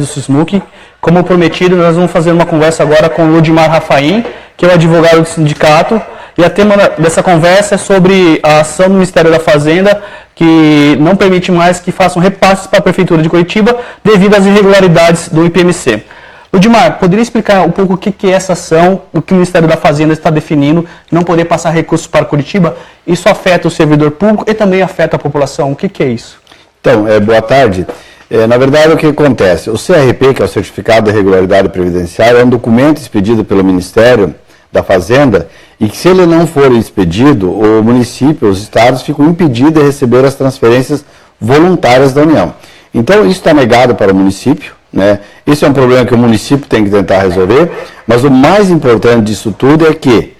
do SISMUC. Como prometido, nós vamos fazer uma conversa agora com o Ludmar Rafaim, que é o advogado do sindicato. E a tema dessa conversa é sobre a ação do Ministério da Fazenda, que não permite mais que façam repasses para a Prefeitura de Curitiba devido às irregularidades do IPMC. Ludmar, poderia explicar um pouco o que é essa ação, o que o Ministério da Fazenda está definindo, não poder passar recursos para Curitiba? Isso afeta o servidor público e também afeta a população. O que é isso? Então, boa tarde. Na verdade, o que acontece? O CRP, que é o Certificado de Regularidade Previdenciária, é um documento expedido pelo Ministério da Fazenda e que, se ele não for expedido, o município, os estados ficam impedidos de receber as transferências voluntárias da União. Então, isso está negado para o município, né? Isso é um problema que o município tem que tentar resolver, mas o mais importante disso tudo é que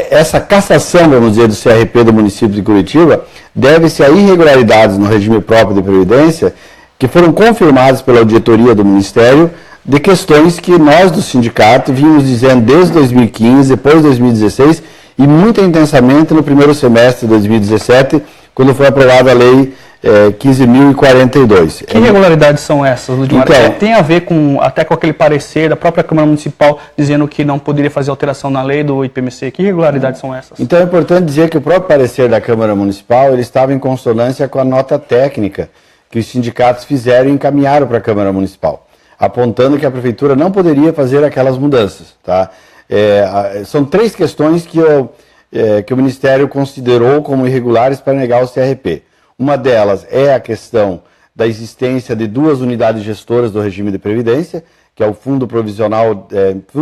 essa cassação, vamos dizer, do CRP do município de Curitiba deve-se a irregularidades no regime próprio de previdência que foram confirmadas pela auditoria do Ministério de questões que nós do sindicato vimos dizendo desde 2015, depois de 2016 e muito intensamente no primeiro semestre de 2017, quando foi aprovada a Lei 15.042. Que irregularidades são essas, Ludmar? Então, tem a ver até com aquele parecer da própria Câmara Municipal dizendo que não poderia fazer alteração na lei do IPMC. Que irregularidades são essas? Então é importante dizer que o próprio parecer da Câmara Municipal ele estava em consonância com a nota técnica que os sindicatos fizeram e encaminharam para a Câmara Municipal, apontando que a Prefeitura não poderia fazer aquelas mudanças. Tá? São três questões que o Ministério considerou como irregulares para negar o CRP. Uma delas é a questão da existência de duas unidades gestoras do regime de previdência, que é o Fundo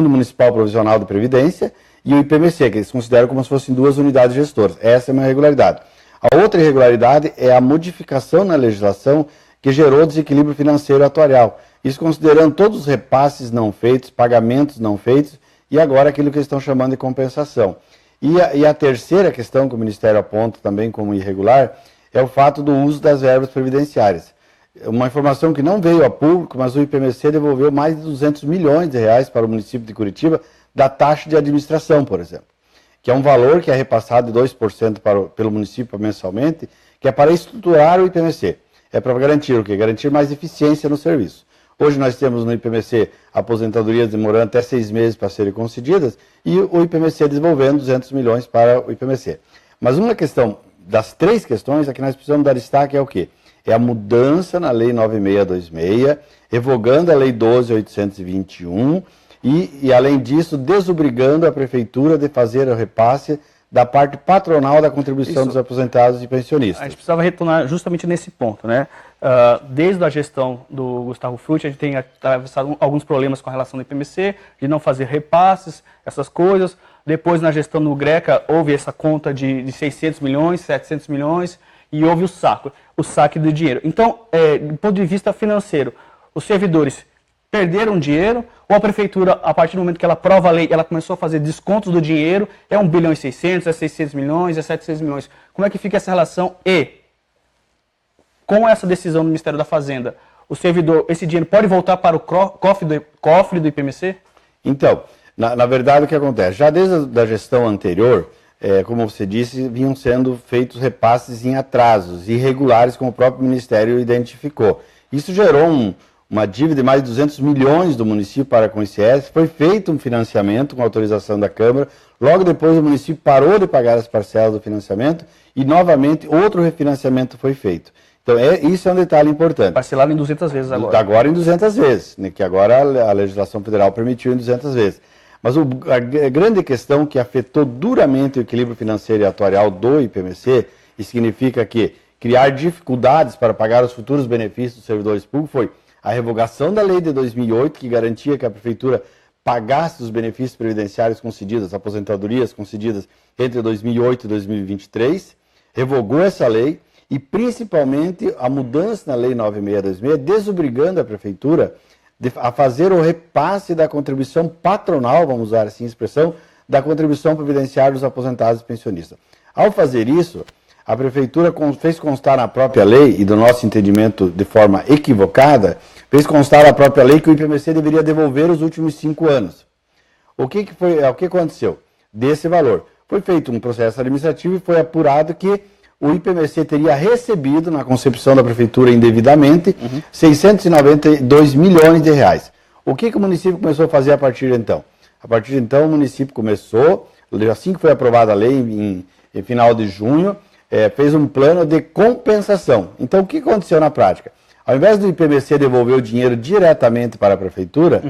Municipal Provisional de Previdência, e o IPMC, que eles consideram como se fossem duas unidades gestoras. Essa é uma irregularidade. A outra irregularidade é a modificação na legislação que gerou desequilíbrio financeiro atuarial. Isso considerando todos os repasses não feitos, pagamentos não feitos, e agora aquilo que eles estão chamando de compensação. E a terceira questão que o Ministério aponta também como irregular é o fato do uso das verbas previdenciárias. Uma informação que não veio a público, mas o IPMC devolveu mais de 200 milhões de reais para o município de Curitiba da taxa de administração, por exemplo, que é um valor que é repassado de 2% pelo município mensalmente, que é para estruturar o IPMC. É para garantir o quê? Garantir mais eficiência no serviço. Hoje nós temos no IPMC aposentadorias demorando até 6 meses para serem concedidas e o IPMC devolvendo 200 milhões para o IPMC. Mas uma questão das três questões, a que nós precisamos dar destaque é o quê? É a mudança na Lei 9626, revogando a Lei 12.821 e, além disso, desobrigando a Prefeitura de fazer o repasse da parte patronal da contribuição dos aposentados e pensionistas. A gente precisava retornar justamente nesse ponto, né? Desde a gestão do Gustavo Frutti, a gente tem atravessado alguns problemas com a relação do IPMC, de não fazer repasses, essas coisas. Depois, na gestão do Greca, houve essa conta de 600 milhões, 700 milhões, e houve o saque do dinheiro. Então, do ponto de vista financeiro, os servidores perderam dinheiro, ou a Prefeitura, a partir do momento que ela aprova a lei, ela começou a fazer descontos do dinheiro, é 1 bilhão e 600, é 600 milhões, é 700 milhões. Como é que fica essa relação? E, com essa decisão do Ministério da Fazenda, o servidor, esse dinheiro pode voltar para o cofre do IPMC? Então, na verdade, o que acontece? Já desde a gestão anterior, como você disse, vinham sendo feitos repasses em atrasos, irregulares, como o próprio Ministério identificou. Isso gerou uma dívida de mais de 200 milhões do município para com o ICS, foi feito um financiamento com autorização da Câmara, logo depois o município parou de pagar as parcelas do financiamento e, novamente, outro refinanciamento foi feito. Então, isso é um detalhe importante. Parcelado em 200 vezes agora. Agora em 200 vezes, né, que agora a legislação federal permitiu em 200 vezes. Mas a grande questão que afetou duramente o equilíbrio financeiro e atuarial do IPMC, e significa que criar dificuldades para pagar os futuros benefícios dos servidores públicos, foi a revogação da lei de 2008, que garantia que a Prefeitura pagasse os benefícios previdenciários concedidos, as aposentadorias concedidas entre 2008 e 2023, revogou essa lei e, principalmente, a mudança na Lei 9626, desobrigando a Prefeitura a fazer o repasse da contribuição patronal, vamos usar assim a expressão, da contribuição previdenciária dos aposentados e pensionistas. Ao fazer isso, a Prefeitura fez constar na própria lei, e do nosso entendimento de forma equivocada, fez constar na própria lei que o IPMC deveria devolver os últimos 5 anos. O que aconteceu? Desse valor. Foi feito um processo administrativo e foi apurado que o IPMC teria recebido, na concepção da prefeitura indevidamente, 692 milhões de reais. O que o município começou a fazer a partir de então? A partir de então, o município começou, assim que foi aprovada a lei, em final de junho, fez um plano de compensação. Então, o que aconteceu na prática? Ao invés do IPMC devolver o dinheiro diretamente para a prefeitura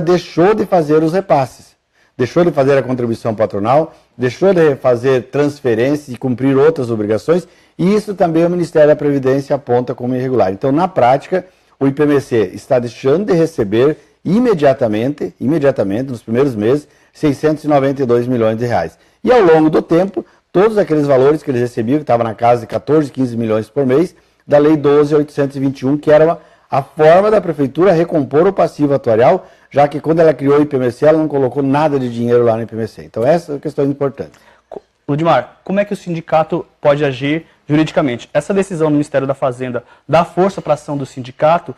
deixou de fazer os repasses, deixou de fazer a contribuição patronal, deixou de fazer transferências e cumprir outras obrigações, e isso também o Ministério da Previdência aponta como irregular. Então, na prática, o IPMC está deixando de receber imediatamente, nos primeiros meses, 692 milhões de reais. E ao longo do tempo, todos aqueles valores que eles recebiam, que estavam na casa de 14, 15 milhões por mês, da Lei 12.821, que era a forma da prefeitura recompor o passivo atuarial, já que quando ela criou o IPMC, ela não colocou nada de dinheiro lá no IPMC. Então essa é a questão importante. Ludmar, como é que o sindicato pode agir juridicamente? Essa decisão do Ministério da Fazenda dá força para a ação do sindicato?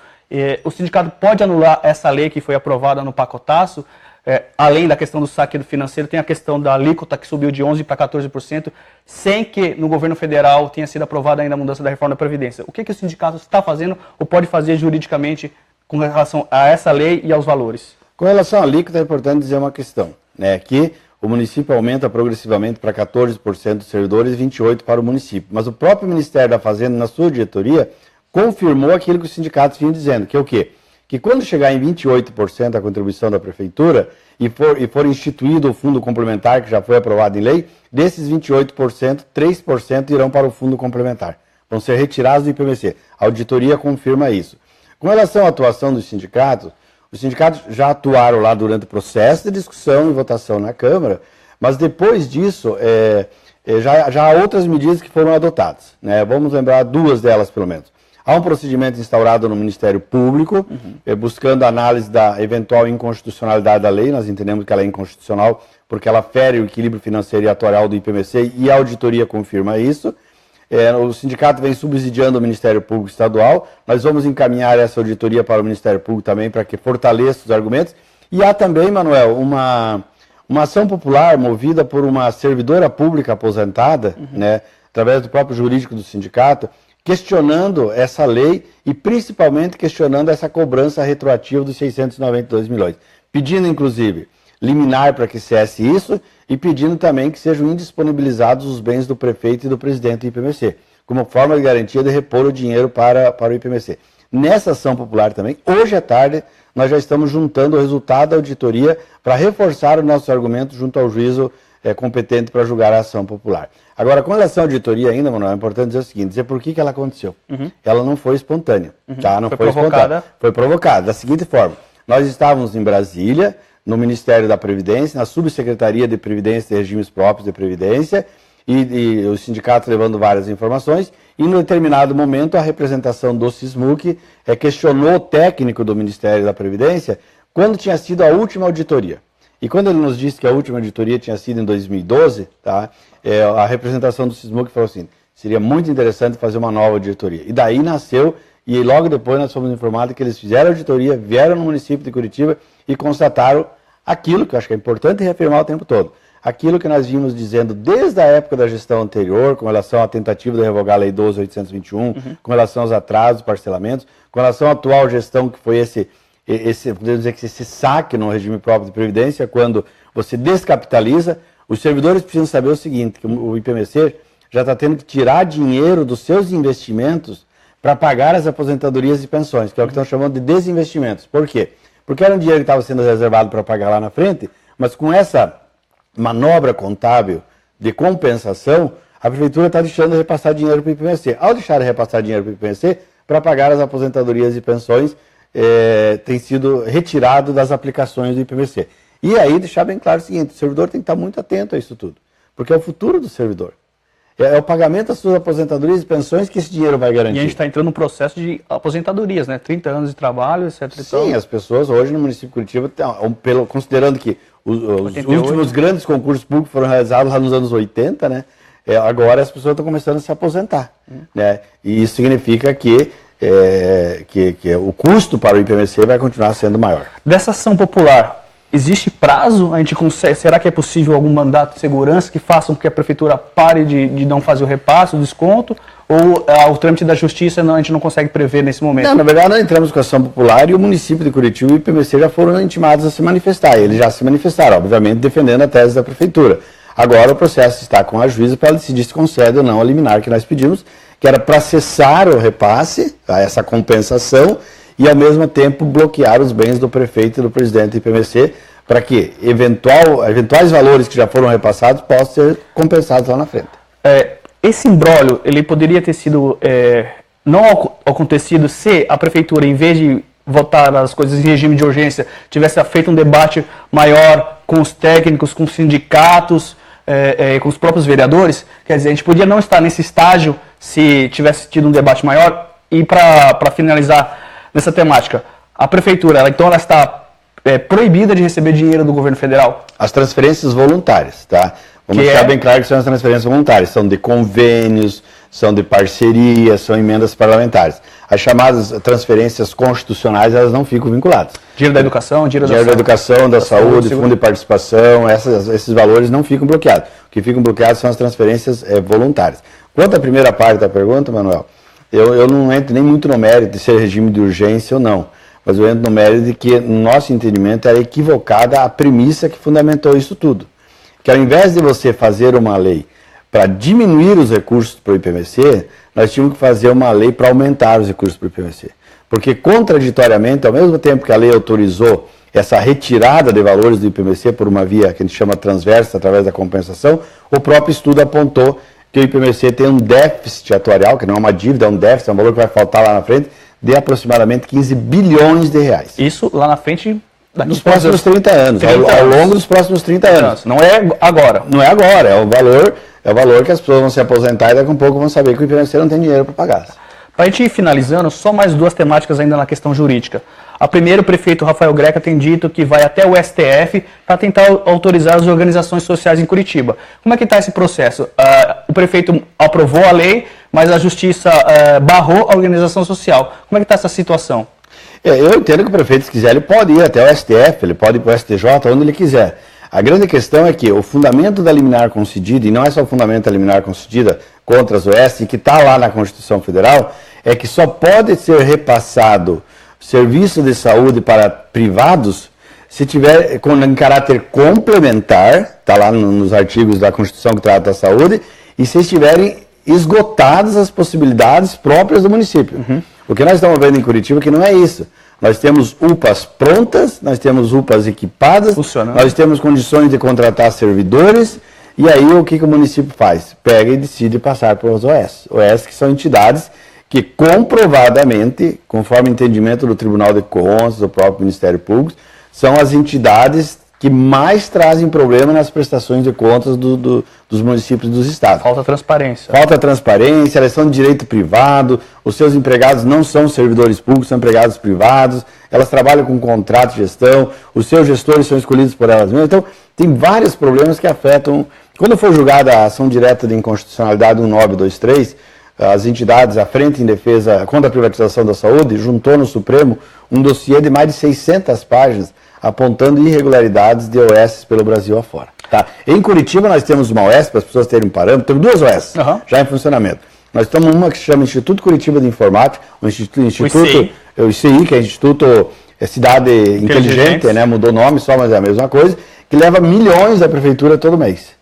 O sindicato pode anular essa lei que foi aprovada no pacotaço? Além da questão do saque financeiro, tem a questão da alíquota que subiu de 11% para 14%, sem que no governo federal tenha sido aprovada ainda a mudança da reforma da Previdência. O que o sindicato está fazendo ou pode fazer juridicamente com relação a essa lei e aos valores? Com relação à alíquota, é importante dizer uma questão, né, que o município aumenta progressivamente para 14% dos servidores e 28% para o município. Mas o próprio Ministério da Fazenda, na sua diretoria, confirmou aquilo que os sindicatos vinham dizendo, que é o quê? Que quando chegar em 28% a contribuição da prefeitura e for instituído o fundo complementar, que já foi aprovado em lei, desses 28%, 3% irão para o fundo complementar. Vão ser retirados do IPMC. A auditoria confirma isso. Com relação à atuação dos sindicatos, os sindicatos já atuaram lá durante o processo de discussão e votação na Câmara, mas depois disso, já há outras medidas que foram adotadas, né? Vamos lembrar duas delas, pelo menos. Há um procedimento instaurado no Ministério Público, buscando análise da eventual inconstitucionalidade da lei. Nós entendemos que ela é inconstitucional porque ela fere o equilíbrio financeiro e atuarial do IPMC e a auditoria confirma isso. O sindicato vem subsidiando o Ministério Público Estadual. Nós vamos encaminhar essa auditoria para o Ministério Público também para que fortaleça os argumentos. E há também, Manuel, uma ação popular movida por uma servidora pública aposentada, né, através do próprio jurídico do sindicato, questionando essa lei e principalmente questionando essa cobrança retroativa dos 692 milhões. Pedindo, inclusive, liminar para que cesse isso e pedindo também que sejam indisponibilizados os bens do prefeito e do presidente do IPMC, como forma de garantia de repor o dinheiro para o IPMC. Nessa ação popular também, hoje à tarde, nós já estamos juntando o resultado da auditoria para reforçar o nosso argumento junto ao juízo competente para julgar a ação popular. Agora, com relação à auditoria ainda, Manuel, é importante dizer o seguinte, dizer por que ela aconteceu. Ela não foi espontânea, tá? Não foi espontânea. Foi provocada, da seguinte forma. Nós estávamos em Brasília, no Ministério da Previdência, na Subsecretaria de Previdência e Regimes Próprios de Previdência, e os sindicatos levando várias informações, e em determinado momento a representação do SISMUC questionou o técnico do Ministério da Previdência quando tinha sido a última auditoria. E quando ele nos disse que a última auditoria tinha sido em 2012, tá, a representação do SISMUC falou assim, seria muito interessante fazer uma nova auditoria. E daí nasceu, e logo depois nós fomos informados que eles fizeram a auditoria, vieram no município de Curitiba e constataram aquilo que eu acho que é importante reafirmar o tempo todo. Aquilo que nós vimos dizendo desde a época da gestão anterior, com relação à tentativa de revogar a Lei 12.821, com relação aos atrasos, parcelamentos, com relação à atual gestão, que foi podemos dizer que esse saque no regime próprio de previdência, quando você descapitaliza, os servidores precisam saber o seguinte, que o IPMC já está tendo que tirar dinheiro dos seus investimentos para pagar as aposentadorias e pensões, que é o que estão chamando de desinvestimentos. Por quê? Porque era um dinheiro que estava sendo reservado para pagar lá na frente, mas com essa manobra contábil de compensação, a prefeitura está deixando de repassar dinheiro para o IPMC. Ao deixar de repassar dinheiro para o IPMC, para pagar as aposentadorias e pensões, tem sido retirado das aplicações do IPMC. E aí deixar bem claro o seguinte, o servidor tem que estar muito atento a isso tudo, porque é o futuro do servidor. É o pagamento das suas aposentadorias e pensões que esse dinheiro vai garantir. E a gente está entrando num processo de aposentadorias, né? 30 anos de trabalho, etc. Sim, as pessoas hoje no município de Curitiba, considerando que os últimos grandes concursos públicos foram realizados lá nos anos 80, né? Agora as pessoas estão começando a se aposentar. Né? E isso significa que o custo para o IPMC vai continuar sendo maior. Dessa ação popular, existe prazo? A gente consegue, será que é possível algum mandato de segurança que faça com que a prefeitura pare de não fazer o repasse, o desconto? Ou o trâmite da justiça a gente não consegue prever nesse momento? Não, na verdade, nós entramos com a ação popular e o município de Curitiba e o IPMC já foram intimados a se manifestar. Eles já se manifestaram, obviamente, defendendo a tese da prefeitura. Agora o processo está com a juíza para decidir se concede ou não a liminar que nós pedimos, que era para cessar o repasse, essa compensação, e ao mesmo tempo bloquear os bens do prefeito e do presidente do IPMC, para que eventuais valores que já foram repassados possam ser compensados lá na frente. Esse imbróglio, ele poderia ter sido não acontecido se a prefeitura, em vez de votar as coisas em regime de urgência, tivesse feito um debate maior com os técnicos, com os sindicatos, com os próprios vereadores? Quer dizer, a gente podia não estar nesse estágio se tivesse tido um debate maior. E para finalizar nessa temática, a prefeitura, então ela está proibida de receber dinheiro do governo federal? As transferências voluntárias, tá? Vamos deixar bem claro que são as transferências voluntárias, são de convênios, são de parcerias, são emendas parlamentares. As chamadas transferências constitucionais, elas não ficam vinculadas. Dinheiro da educação, dinheiro da educação, da saúde, fundo de participação, esses valores não ficam bloqueados. O que ficam bloqueados são as transferências voluntárias. Quanto à primeira parte da pergunta, Manuel, eu não entro nem muito no mérito de ser regime de urgência ou não, mas eu entro no mérito de que, no nosso entendimento, era equivocada a premissa que fundamentou isso tudo. Que ao invés de você fazer uma lei para diminuir os recursos para o IPMC, nós tínhamos que fazer uma lei para aumentar os recursos para o IPMC. Porque, contraditoriamente, ao mesmo tempo que a lei autorizou essa retirada de valores do IPMC por uma via que a gente chama transversa, através da compensação, o próprio estudo apontou que o IPMC tem um déficit atuarial, que não é uma dívida, é um déficit, é um valor que vai faltar lá na frente, de aproximadamente 15 bilhões de reais. Isso lá na frente... Nos próximos 30 anos, ao longo dos próximos 30 anos. Não é agora. Não é agora, é o valor que as pessoas vão se aposentar e daqui a um pouco vão saber que o IPMC não tem dinheiro para pagar. Para a gente ir finalizando, só mais duas temáticas ainda na questão jurídica. A primeira, o prefeito Rafael Greca tem dito que vai até o STF para tentar autorizar as organizações sociais em Curitiba. Como é que está esse processo? O prefeito aprovou a lei, mas a justiça barrou a organização social. Como é que está essa situação? Eu entendo que o prefeito, se quiser, ele pode ir até o STF, ele pode ir para o STJ, onde ele quiser. A grande questão é que o fundamento da liminar concedida, e não é só o fundamento da liminar concedida contra as OS, que está lá na Constituição Federal, é que só pode ser repassado serviço de saúde para privados se tiver em caráter complementar, está lá nos artigos da Constituição que trata da saúde, e se estiverem esgotadas as possibilidades próprias do município. Uhum. O que nós estamos vendo em Curitiba é que não é isso. Nós temos UPAs prontas, nós temos UPAs equipadas, nós temos condições de contratar servidores, e aí o que o município faz? Pega e decide passar para os OS. OS que são entidades que comprovadamente, conforme o entendimento do Tribunal de Contas, do próprio Ministério Público, são as entidades que mais trazem problema nas prestações de contas dos municípios e dos estados. Falta transparência. Falta transparência, elas são de direito privado, os seus empregados não são servidores públicos, são empregados privados, elas trabalham com contrato de gestão, os seus gestores são escolhidos por elas mesmas. Então, tem vários problemas que afetam. Quando for julgada a ação direta de inconstitucionalidade 1923, as entidades, a Frente em Defesa contra a Privatização da Saúde, juntou no Supremo um dossiê de mais de 600 páginas, apontando irregularidades de OS pelo Brasil afora. Tá? Em Curitiba nós temos uma OS, para as pessoas terem um parâmetro, temos duas OS já em funcionamento. Nós temos uma que se chama Instituto Curitiba de Informática, o ICI, que é Instituto Cidade Inteligente, né? Mudou o nome só, mas é a mesma coisa, que leva milhões da prefeitura todo mês.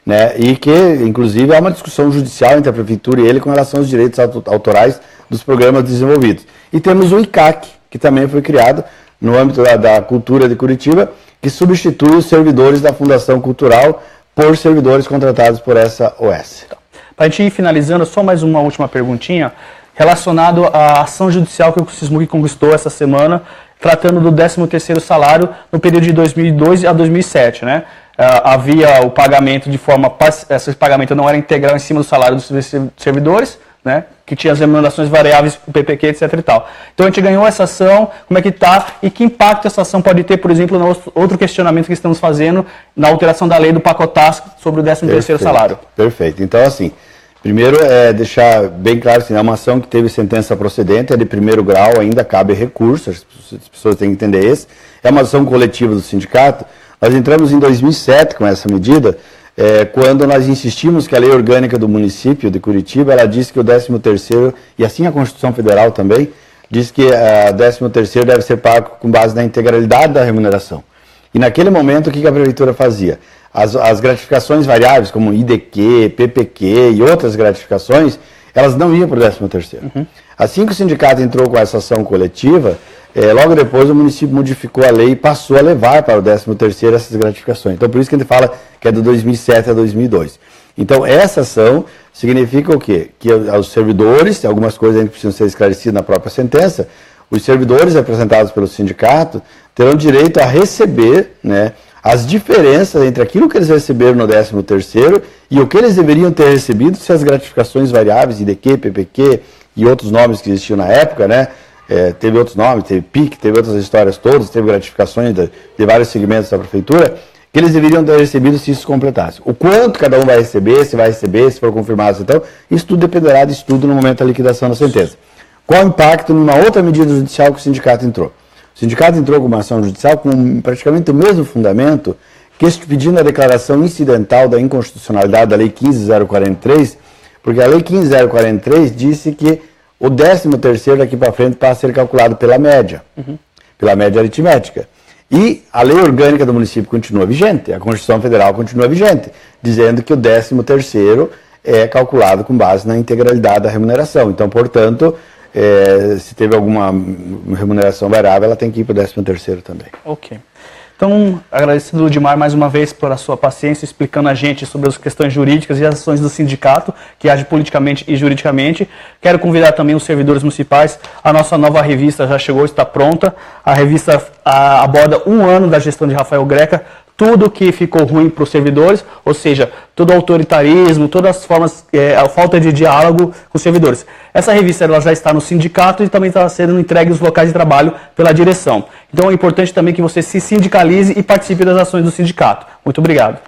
Né? E que, inclusive, há uma discussão judicial entre a prefeitura e ele com relação aos direitos autorais dos programas desenvolvidos. E temos o ICAC, que também foi criado no âmbito da cultura de Curitiba, que substitui os servidores da Fundação Cultural por servidores contratados por essa OS. Para a gente ir finalizando, só mais uma última perguntinha, relacionado à ação judicial que o Sismuc conquistou essa semana, tratando do 13º salário no período de 2002 a 2007, né? Havia o pagamento de forma, esse pagamento não era integral em cima do salário dos servidores, né, que tinha as remunerações variáveis, o PPQ, etc e tal. Então a gente ganhou essa ação, como é que está e que impacto essa ação pode ter, por exemplo, no outro questionamento que estamos fazendo na alteração da lei do pacotaço sobre o 13º salário. Perfeito. Então, assim, Primeiro, deixar bem claro que é uma ação que teve sentença procedente, é de primeiro grau, ainda cabe recurso, as pessoas têm que entender isso. É uma ação coletiva do sindicato. Nós entramos em 2007 com essa medida, quando nós insistimos que a lei orgânica do município de Curitiba, ela diz que o 13º, e assim a Constituição Federal também, diz que o 13º deve ser pago com base na integralidade da remuneração. E naquele momento, o que a prefeitura fazia? As gratificações variáveis, como IDQ, PPQ e outras gratificações, elas não iam para o 13º. Uhum. Assim que o sindicato entrou com essa ação coletiva, logo depois o município modificou a lei e passou a levar para o 13º essas gratificações. Então, por isso que a gente fala que é de 2007 a 2002. Então, essa ação significa o quê? Que os servidores, algumas coisas ainda precisam ser esclarecidas na própria sentença, os servidores representados pelo sindicato terão direito a receber, né, as diferenças entre aquilo que eles receberam no 13º e o que eles deveriam ter recebido se as gratificações variáveis, IDQ, PPQ e outros nomes que existiam na época, né, teve outros nomes, teve PIC, teve outras histórias todas, teve gratificações de vários segmentos da prefeitura, que eles deveriam ter recebido se isso completasse. O quanto cada um vai receber, se for confirmado, então, isso tudo dependerá de estudo no momento da liquidação da sentença. Qual o impacto numa outra medida judicial que o sindicato entrou? O sindicato entrou com uma ação judicial com praticamente o mesmo fundamento, pedindo a declaração incidental da inconstitucionalidade da Lei 15.043, porque a Lei 15.043 disse que o 13º daqui para frente passa a ser calculado pela média, pela média aritmética. E a lei orgânica do município continua vigente, a Constituição Federal continua vigente, dizendo que o 13º é calculado com base na integralidade da remuneração. Então, portanto, se teve alguma remuneração variável, ela tem que ir para o 13º também. Ok. Então, agradecendo o Ludmar mais uma vez pela sua paciência, explicando a gente sobre as questões jurídicas e as ações do sindicato, que age politicamente e juridicamente. Quero convidar também os servidores municipais. A nossa nova revista já chegou, está pronta. A revista aborda 1 ano da gestão de Rafael Greca, tudo que ficou ruim para os servidores, ou seja, todo o autoritarismo, todas as formas, a falta de diálogo com os servidores. Essa revista ela já está no sindicato e também está sendo entregue nos locais de trabalho pela direção. Então é importante também que você se sindicalize e participe das ações do sindicato. Muito obrigado.